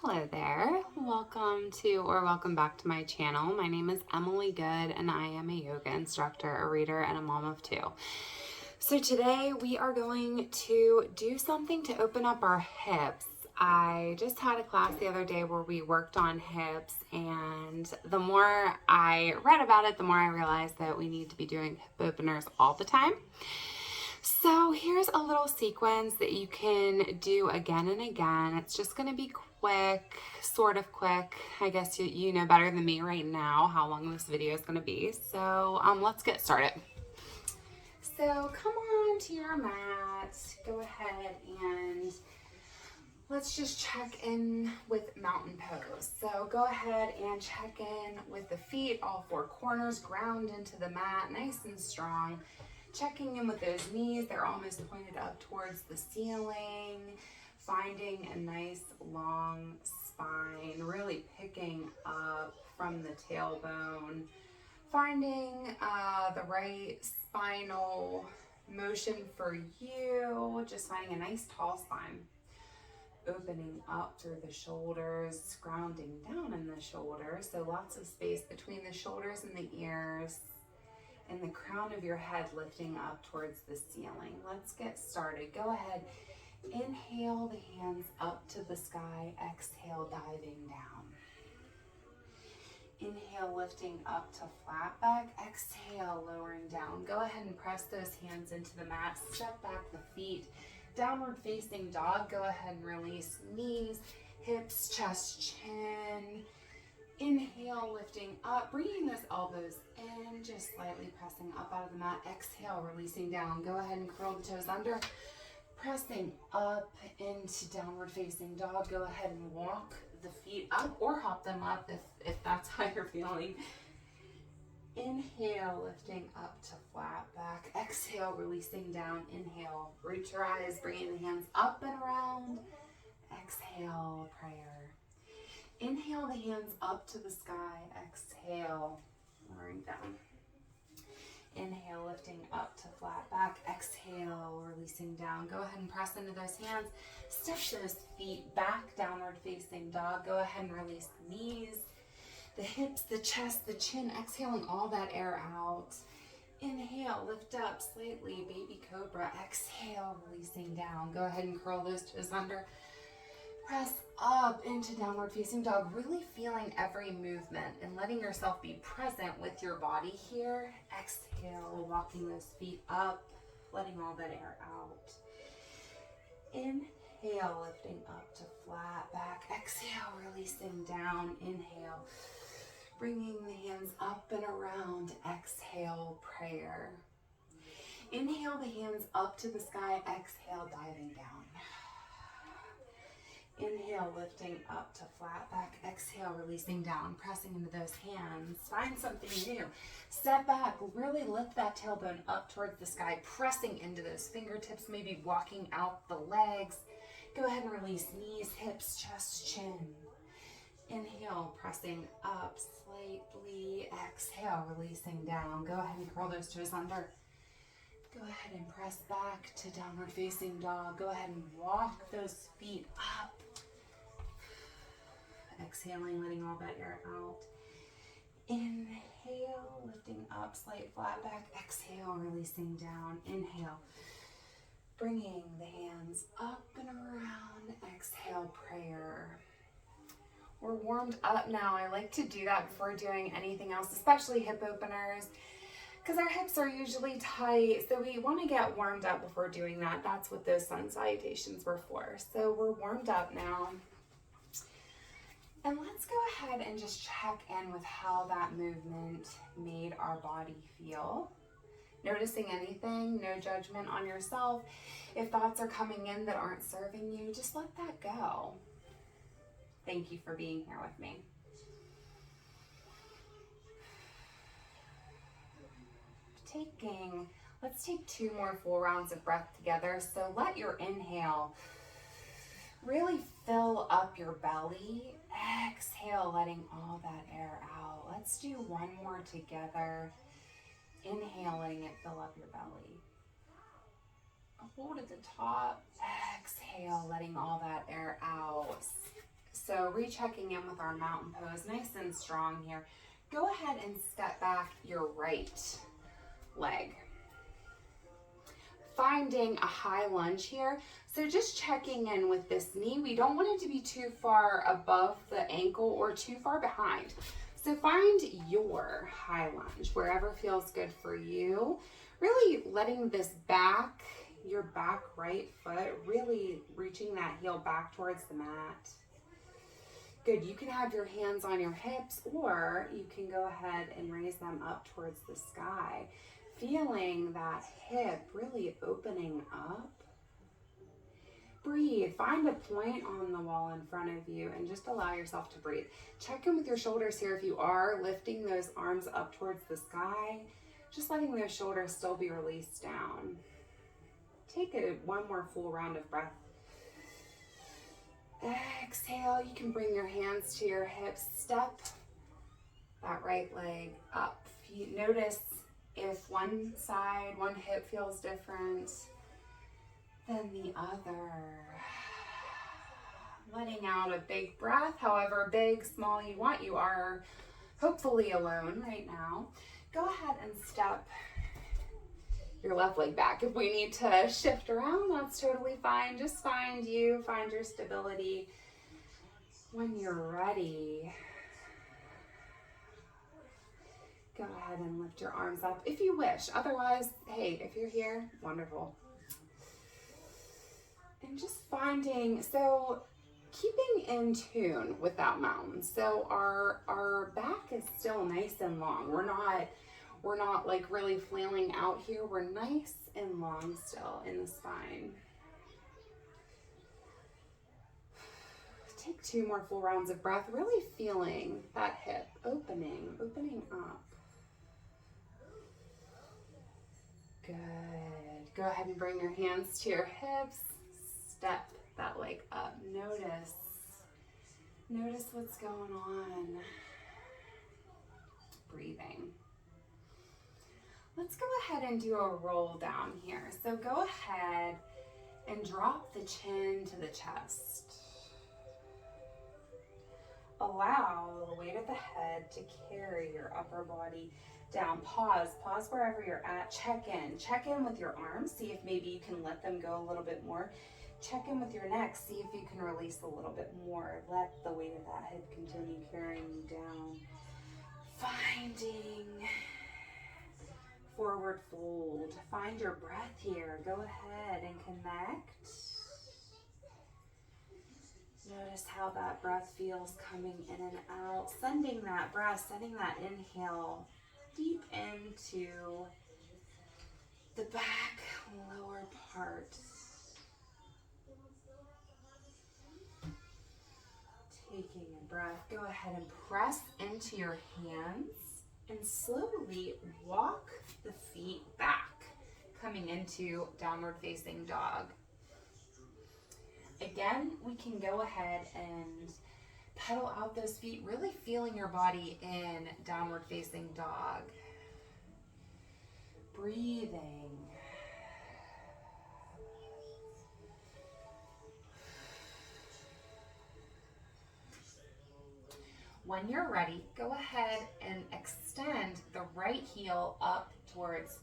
Hello there. Welcome back to my channel. My name is Emily Good and I am a yoga instructor, a reader, and a mom of two. So today we are going to do something to open up our hips. I just had a class the other day where we worked on hips, and the more I read about it, the more I realized that we need to be doing hip openers all the time. So here's a little sequence that you can do again and again. It's just going to be quick, sort of quick. I guess you know better than me right now how long this video is going to be. So let's get started. So come on to your mat. Go ahead and let's just check in with mountain pose. So go ahead and check in with the feet, all four corners, ground into the mat, nice and strong. Checking in with those knees, they're almost pointed up towards the ceiling. Finding a nice long spine, really picking up from the tailbone. Finding the right spinal motion for you, just finding a nice tall spine. Opening up through the shoulders, grounding down in the shoulders, so lots of space between the shoulders and the ears, and the crown of your head lifting up towards the ceiling. Let's get started. Go ahead, inhale the hands up to the sky, exhale diving down. Inhale lifting up to flat back, exhale lowering down. Go ahead and press those hands into the mat, step back the feet, downward facing dog. Go ahead and release knees, hips, chest, chin. Inhale, lifting up, bringing those elbows in, just slightly pressing up out of the mat. Exhale, releasing down. Go ahead and curl the toes under, pressing up into downward facing dog. Go ahead and walk the feet up or hop them up if that's how you're feeling. Inhale, lifting up to flat back. Exhale, releasing down. Inhale, root your eyes, bringing the hands up and around. Exhale, prayer. Inhale the hands up to the sky. Exhale, lowering down. Inhale, lifting up to flat back. Exhale, releasing down. Go ahead and press into those hands. Step those feet back, downward facing dog. Go ahead and release the knees, the hips, the chest, the chin. Exhaling all that air out. Inhale, lift up slightly, baby cobra. Exhale, releasing down. Go ahead and curl those toes under. Press up into downward facing dog, really feeling every movement and letting yourself be present with your body here. Exhale, walking those feet up, letting all that air out. Inhale, lifting up to flat back. Exhale, releasing down. Inhale, bringing the hands up and around. Exhale, prayer. Inhale the hands up to the sky. Exhale, diving down. Inhale, lifting up to flat back. Exhale, releasing down, pressing into those hands. Find something new. Step back, really lift that tailbone up towards the sky, pressing into those fingertips, maybe walking out the legs. Go ahead and release knees, hips, chest, chin. Inhale, pressing up slightly. Exhale, releasing down. Go ahead and curl those toes under. Go ahead and press back to downward facing dog. Go ahead and walk those feet up. Exhaling, letting all that air out. Inhale, lifting up, slight flat back. Exhale, releasing down. Inhale, bringing the hands up and around. Exhale, prayer. We're warmed up now. I like to do that before doing anything else, especially hip openers, because our hips are usually tight, so we want to get warmed up before doing that. That's what those sun salutations were for. So we're warmed up now. And let's go ahead and just check in with how that movement made our body feel. Noticing anything, no judgment on yourself. If thoughts are coming in that aren't serving you, just let that go. Thank you for being here with me. Let's take 2 more full rounds of breath together. So let your inhale really fill up your belly. Exhale, letting all that air out. Let's do 1 more together. Inhale, letting it fill up your belly. Hold at the top. Exhale, letting all that air out. So rechecking in with our mountain pose, nice and strong here. Go ahead and step back your right leg. Finding a high lunge here. So just checking in with this knee. We don't want it to be too far above the ankle or too far behind. So find your high lunge, wherever feels good for you. Really letting this back, your back right foot, really reaching that heel back towards the mat. Good, you can have your hands on your hips, or you can go ahead and raise them up towards the sky. Feeling that hip really opening up. Breathe, find a point on the wall in front of you and just allow yourself to breathe. Check in with your shoulders here if you are lifting those arms up towards the sky, just letting those shoulders still be released down. Take one more full round of breath. Exhale, you can bring your hands to your hips, step that right leg up. You notice if one side, one hip feels different than the other. Letting out a big breath, however big, small you want. You are hopefully alone right now. Go ahead and step your left leg back. If we need to shift around, that's totally fine. Just find you, find your stability. When you're ready, go ahead and lift your arms up if you wish. Otherwise, hey, if you're here, wonderful. And just finding, so keeping in tune with that mountain. So our back is still nice and long. We're not like really flailing out here. We're nice and long still in the spine. Take 2 more full rounds of breath, really feeling that hip opening up. Good. Go ahead and bring your hands to your hips. Step that leg up. Notice what's going on. Breathing. Let's go ahead and do a roll down here. So go ahead and drop the chin to the chest. Allow the weight of the head to carry your upper body down. Pause wherever you're at. Check in with your arms. See if maybe you can let them go a little bit more. Check in with your neck. See if you can release a little bit more. Let the weight of that head continue carrying you down. Finding forward fold. Find your breath here. Go ahead and connect. Notice how that breath feels coming in and out. Sending that breath, sending that inhale deep into the back lower part. Taking a breath, go ahead and press into your hands and slowly walk the feet back, coming into downward facing dog. Again, we can go ahead and pedal out those feet, really feeling your body in downward facing dog. Breathing. When you're ready, go ahead and extend the right heel up towards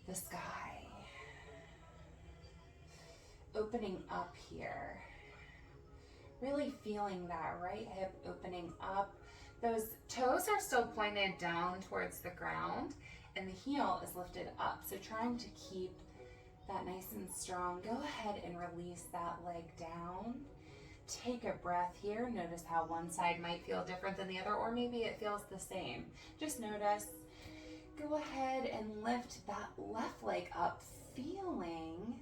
the sky. Opening up here. Really feeling that right hip opening up. Those toes are still pointed down towards the ground and the heel is lifted up. So trying to keep that nice and strong. Go ahead and release that leg down. Take a breath here. Notice how one side might feel different than the other, or maybe it feels the same. Just notice. Go ahead and lift that left leg up, feeling,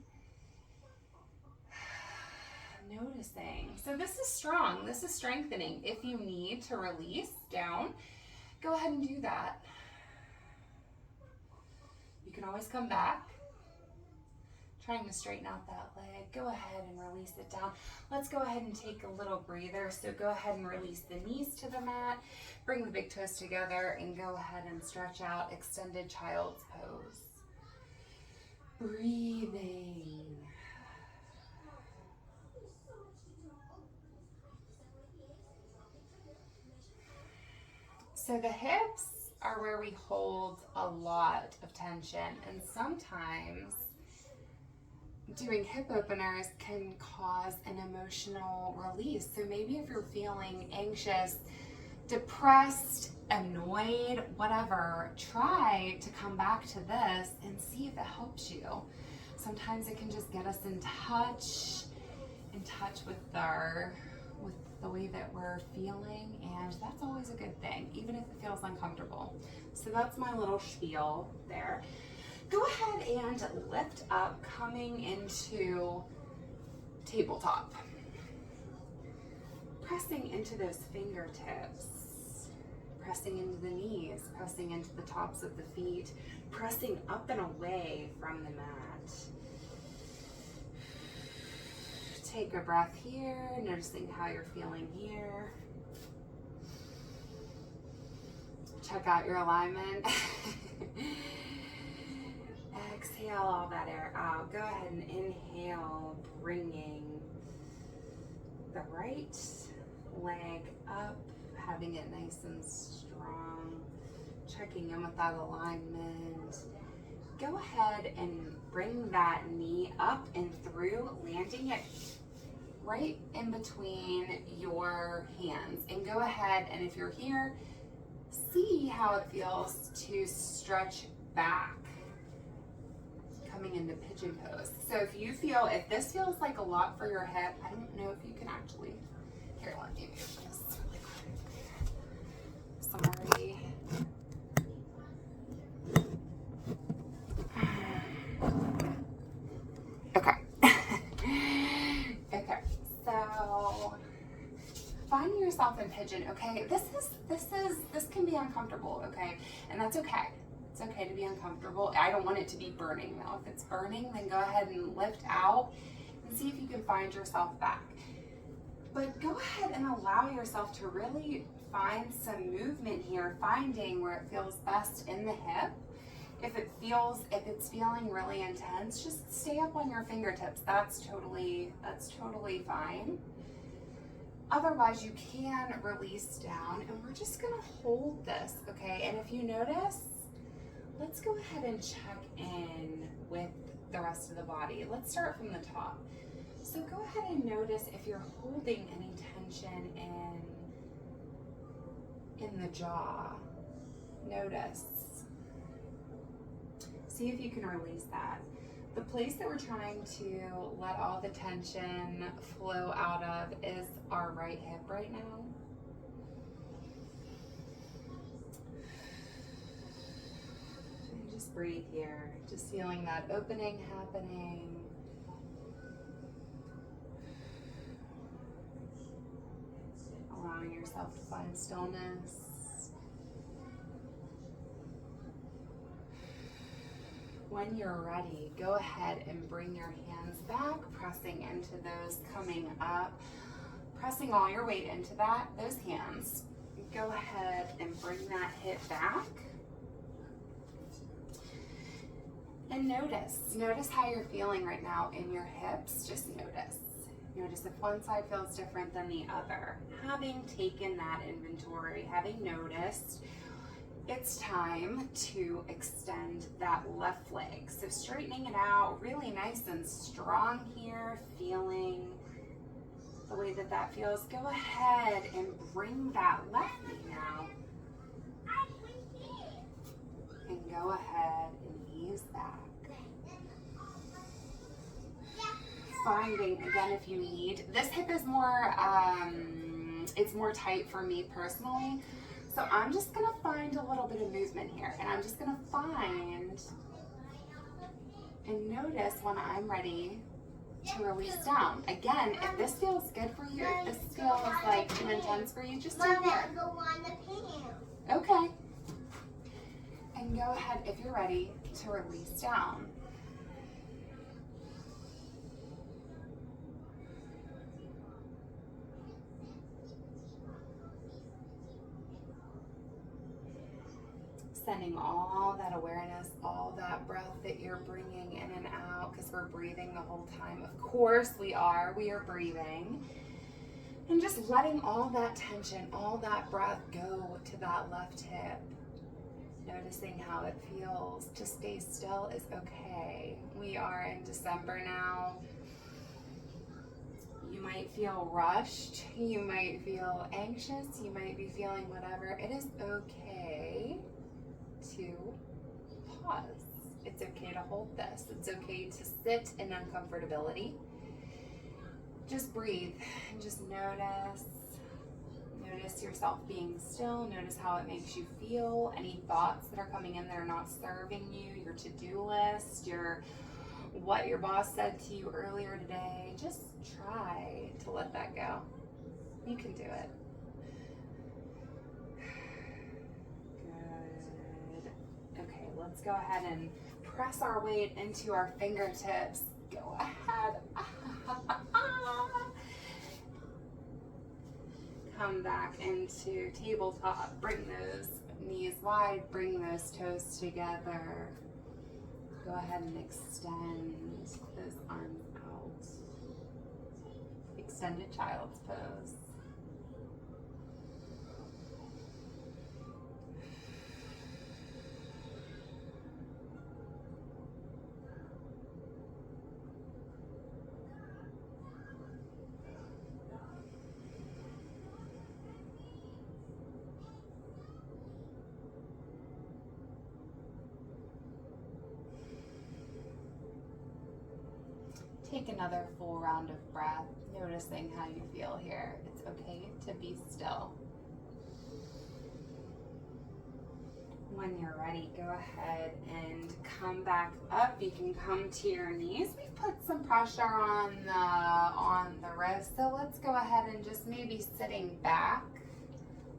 noticing. So this is strong. This is strengthening. If you need to release down, go ahead and do that. You can always come back. Trying to straighten out that leg. Go ahead and release it down. Let's go ahead and take a little breather. So go ahead and release the knees to the mat. Bring the big toes together and go ahead and stretch out extended child's pose. Breathing. So the hips are where we hold a lot of tension, and sometimes doing hip openers can cause an emotional release. So maybe if you're feeling anxious, depressed, annoyed, whatever, try to come back to this and see if it helps you. Sometimes it can just get us in touch with the way that we're feeling, and that's always a good thing, even if it feels uncomfortable. So that's my little spiel there. Go ahead and lift up, coming into tabletop. Pressing into those fingertips, pressing into the knees, pressing into the tops of the feet, pressing up and away from the mat. Take a breath here, noticing how you're feeling here. Check out your alignment. Exhale all that air out. Go ahead and inhale, bringing the right leg up, having it nice and strong. Checking in with that alignment. Go ahead and bring that knee up and through, landing it right in between your hands. And go ahead, and if you're here, see how it feels to stretch back, coming into pigeon pose. So if this feels like a lot for your hip, I don't know if you can actually, here, let me move this really quick. Sorry. Okay, so finding yourself in pigeon, okay? This can be uncomfortable, okay? And that's okay. It's okay to be uncomfortable. I don't want it to be burning though. If it's burning, then go ahead and lift out and see if you can find yourself back. But go ahead and allow yourself to really find some movement here, finding where it feels best in the hip. If it's feeling really intense, just stay up on your fingertips. That's totally fine. Otherwise, you can release down, and we're just gonna hold this, okay? And if you notice, let's go ahead and check in with the rest of the body. Let's start from the top. So go ahead and notice if you're holding any tension in the jaw. Notice. See if you can release that. The place that we're trying to let all the tension flow out of is our right hip right now. And just breathe here, just feeling that opening happening. Allowing yourself to find stillness. When you're ready, go ahead and bring your hands back, pressing into those coming up, pressing all your weight into those hands. Go ahead and bring that hip back. And notice how you're feeling right now in your hips. Just notice. Notice if one side feels different than the other. Having taken that inventory, having noticed, it's time to extend that left leg. So straightening it out, really nice and strong here, feeling the way that feels. Go ahead and bring that left knee now. And go ahead and ease back. Finding, again, if you need, this hip is more, it's more tight for me personally. So I'm just gonna find a little bit of movement here, and I'm just gonna find and notice when I'm ready to release down. Again, if this feels good for you, if this feels like too intense for you, just do it. Okay. And go ahead, if you're ready, to release down. Sending all that awareness, all that breath that you're bringing in and out, because we're breathing the whole time. Of course we are breathing. And just letting all that tension, all that breath go to that left hip. Noticing how it feels. To stay still is okay. We are in December now. You might feel rushed. You might feel anxious. You might be feeling whatever. It is okay to pause. It's okay to hold this. It's okay to sit in uncomfortability. Just breathe and just notice. Notice yourself being still. Notice how it makes you feel. Any thoughts that are coming in that are not serving you, your to-do list, what your boss said to you earlier today. Just try to let that go. You can do it. Good. Okay, let's go ahead and press our weight into our fingertips. Go ahead. Come back into tabletop. Bring those knees wide. Bring those toes together. Go ahead and extend those arms out. Extended child's pose. Take another full round of breath, noticing how you feel here. It's okay to be still. When you're ready, go ahead and come back up. You can come to your knees. We've put some pressure on the wrist, so let's go ahead and just maybe sitting back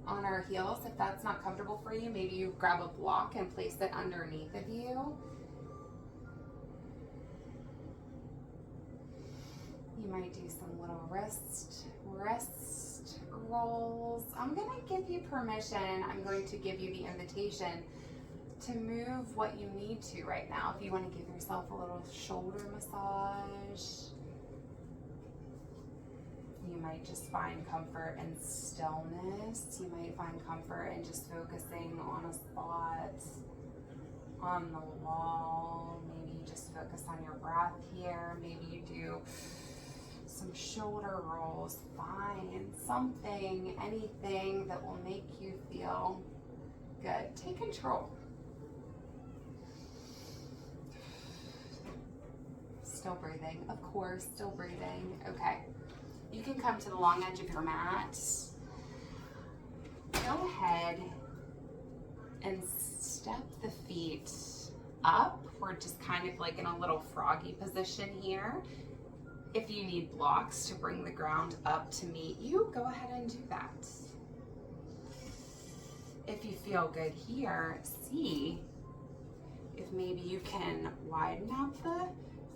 on our heels. If that's not comfortable for you, maybe you grab a block and place it underneath of you. You might do some little wrist rolls. I'm going to give you permission. I'm going to give you the invitation to move what you need to right now. If you want to give yourself a little shoulder massage, you might just find comfort in stillness. You might find comfort in just focusing on a spot on the wall. Maybe you just focus on your breath here. Maybe you do some shoulder rolls. Find something, anything that will make you feel good. Take control. Still breathing, of course, still breathing. Okay, you can come to the long edge of your mat. Go ahead and step the feet up. We're just kind of like in a little froggy position here. If you need blocks to bring the ground up to meet you, go ahead and do that. If you feel good here, see if maybe you can widen out the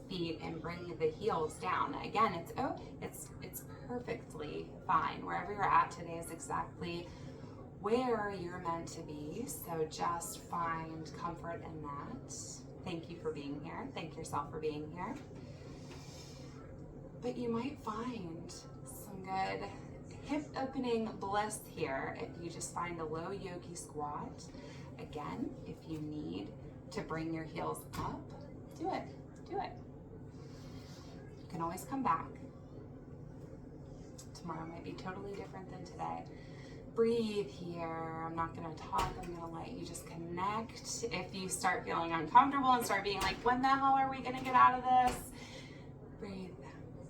feet and bring the heels down. Again, it's perfectly fine. Wherever you're at today is exactly where you're meant to be. So just find comfort in that. Thank you for being here. Thank yourself for being here. But you might find some good hip opening bliss here if you just find a low yogi squat. Again, if you need to bring your heels up, do it. You can always come back. Tomorrow might be totally different than today. Breathe here. I'm not going to talk. I'm going to let you just connect. If you start feeling uncomfortable and start being like, when the hell are we going to get out of this? Breathe.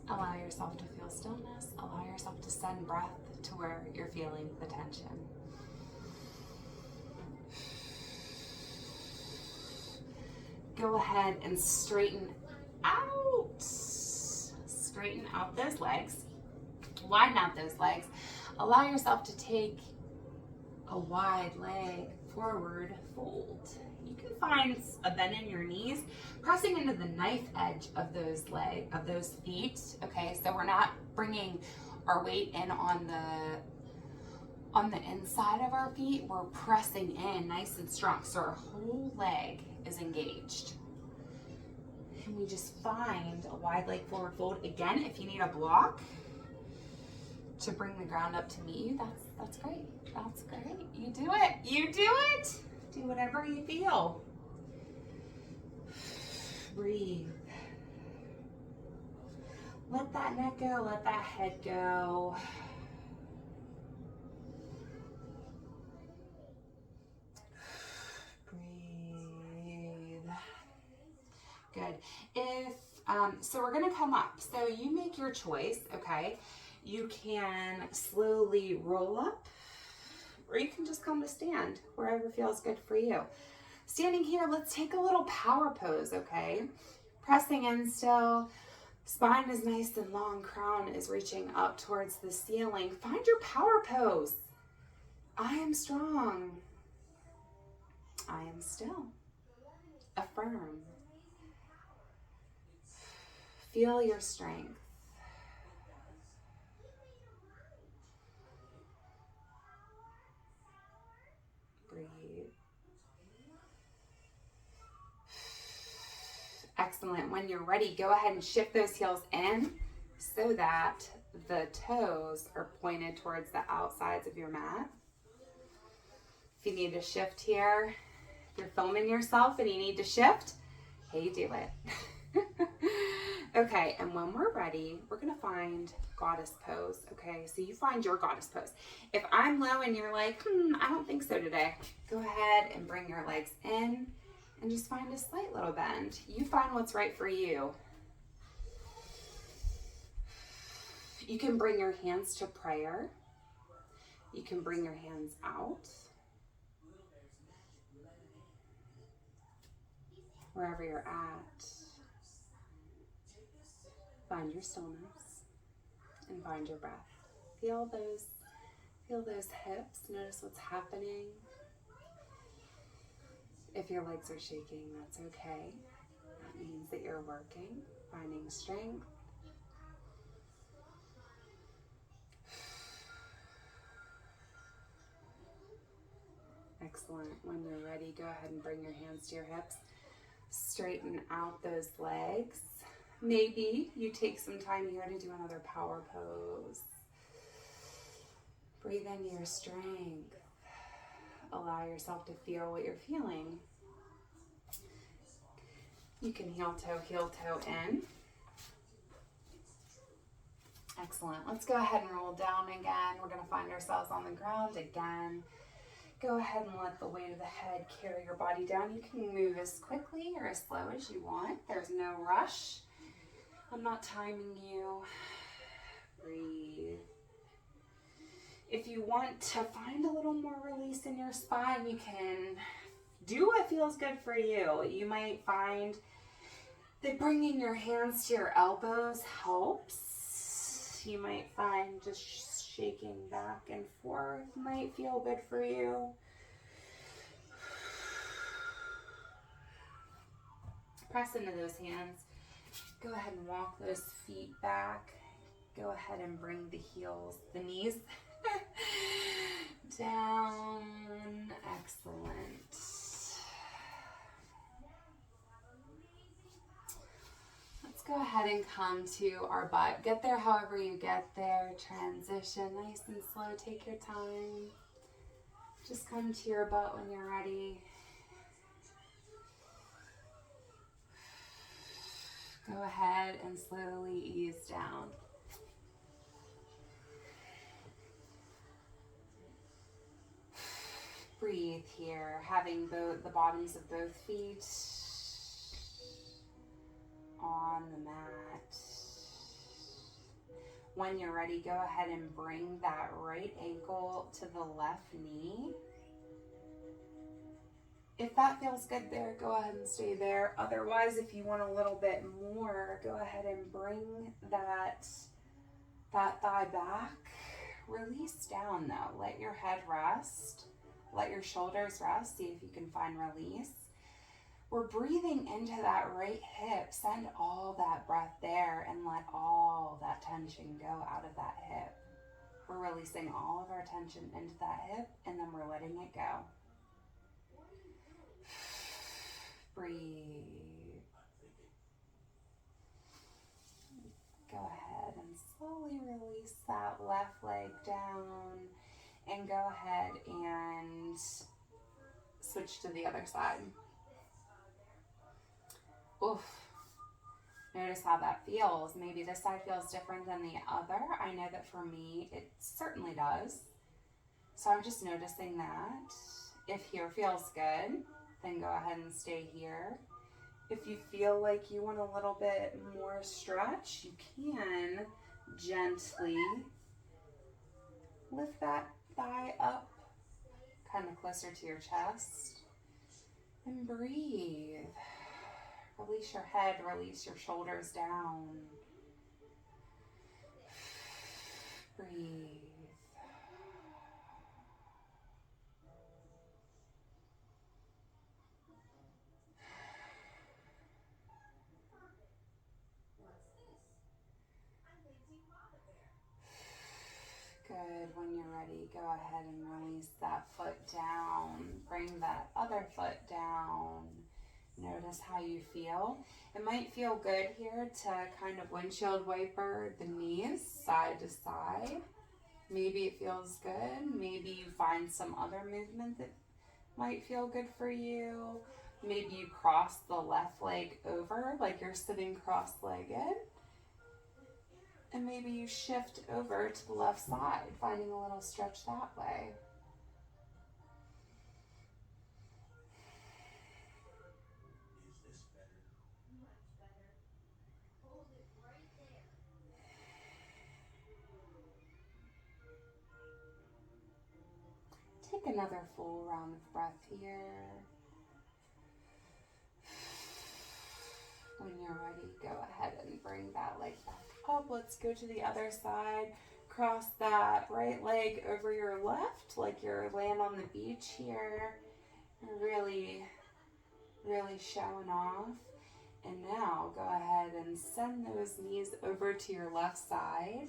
Allow yourself to feel stillness. Allow yourself to send breath to where you're feeling the tension. Go ahead and straighten out. Straighten out those legs. Widen out those legs. Allow yourself to take a wide leg forward fold. You can find a bend in your knees, pressing into the knife edge of those feet. Okay, so we're not bringing our weight in on the inside of our feet. We're pressing in nice and strong, so our whole leg is engaged. And we just find a wide leg forward fold. Again, if you need a block, to bring the ground up to meet you, that's great. That's great. You do it. You do it. Do whatever you feel. Breathe. Let that neck go. Let that head go. Breathe. Good. So we're gonna come up. So you make your choice, okay? You can slowly roll up, or you can just come to stand, wherever feels good for you. Standing here, let's take a little power pose, okay? Pressing in still. Spine is nice and long, crown is reaching up towards the ceiling. Find your power pose. I am strong. I am still. Affirm. Feel your strength. Breathe. Excellent. When you're ready, go ahead and shift those heels in so that the toes are pointed towards the outsides of your mat. If you need to shift here, if you're filming yourself and you need to shift, hey, do it. Okay, and when we're ready, we're gonna find goddess pose, okay? So you find your goddess pose. If I'm low and you're like, I don't think so today, go ahead and bring your legs in and just find a slight little bend. You find what's right for you. You can bring your hands to prayer. You can bring your hands out. Wherever you're at, find your stillness and find your breath. Feel those hips. Notice what's happening. If your legs are shaking, that's okay. That means that you're working, finding strength. Excellent. When you're ready, go ahead and bring your hands to your hips. Straighten out those legs. Maybe you take some time here to do another power pose. Breathe in your strength. Allow yourself to feel what you're feeling. You can heel toe in. Excellent. Let's go ahead and roll down again. We're going to find ourselves on the ground again. Go ahead and let the weight of the head carry your body down. You can move as quickly or as slow as you want. There's no rush. I'm not timing you. Breathe. If you want to find a little more release in your spine, you can do what feels good for you. You might find that bringing your hands to your elbows helps. You might find just shaking back and forth might feel good for you. Press into those hands. Go ahead and walk those feet back. Go ahead and bring the heels, the knees down. Excellent. Let's go ahead and come to our butt. Get there however you get there. Transition nice and slow. Take your time. Just come to your butt when you're ready. Go ahead and slowly ease down. Breathe here, having both the bottoms of both feet on the mat. When you're ready, go ahead and bring that right ankle to the left knee. If that feels good there, go ahead and stay there. Otherwise, if you want a little bit more, go ahead and bring that thigh back. Release down though. Let your head rest. Let your shoulders rest. See if you can find release. We're breathing into that right hip. Send all that breath there and let all that tension go out of that hip. We're releasing all of our tension into that hip and then we're letting it go. Breathe. Go ahead and slowly release that left leg down and go ahead and switch to the other side. Oof. Notice how that feels. Maybe this side feels different than the other. I know that for me, it certainly does. So I'm just noticing that. If here feels good, then go ahead and stay here. If you feel like you want a little bit more stretch, you can gently lift that thigh up, kind of closer to your chest, and breathe. Release your head, release your shoulders down. Breathe. Good. When you're ready, go ahead and release that foot down. Bring that other foot down. Notice how you feel. It might feel good here to kind of windshield wiper the knees side to side. Maybe it feels good. Maybe you find some other movement that might feel good for you. Maybe you cross the left leg over like you're sitting cross-legged. And maybe you shift over to the left side, finding a little stretch that way. Take another full round of breath here. When you're ready, go ahead and bring that leg back up. Let's go to the other side. Cross that right leg over your left, like you're laying on the beach here. Really, really showing off. And now go ahead and send those knees over to your left side.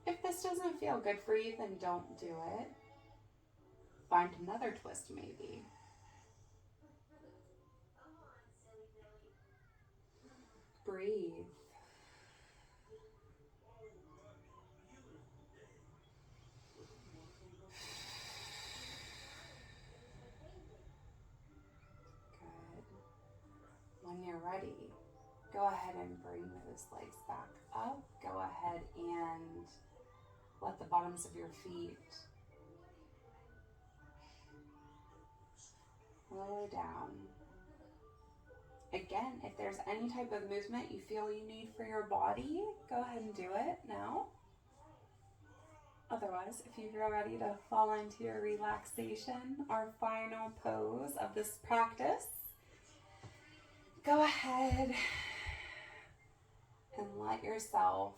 If this doesn't feel good for you, then don't do it. Find another twist maybe. Breathe. Good. When you're ready, go ahead and bring those legs back up. Go ahead and let the bottoms of your feet lower down. Again, if there's any type of movement you feel you need for your body, go ahead and do it now. Otherwise, if you're ready to fall into your relaxation, our final pose of this practice, go ahead and let yourself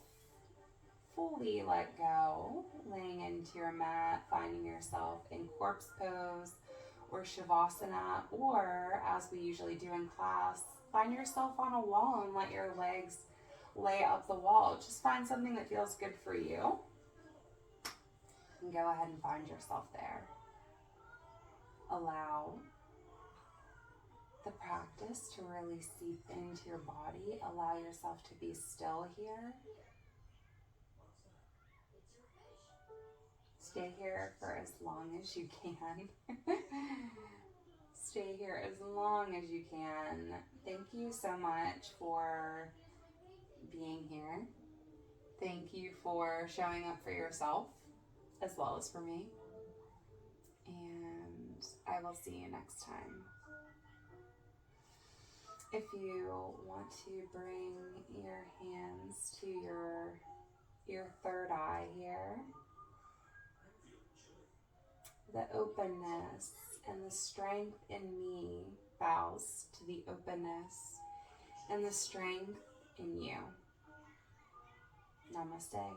fully let go, laying into your mat, finding yourself in corpse pose or shavasana, or as we usually do in class, find yourself on a wall and let your legs lay up the wall. Just find something that feels good for you and go ahead and find yourself there. Allow the practice to really seep into your body. Allow yourself to be still here. Stay here for as long as you can. Stay here as long as you can. Thank you so much for being here. Thank you for showing up for yourself as well as for me. And I will see you next time. If you want to bring your hands to your third eye here, the openness and the strength in me bows to the openness and the strength in you. Namaste.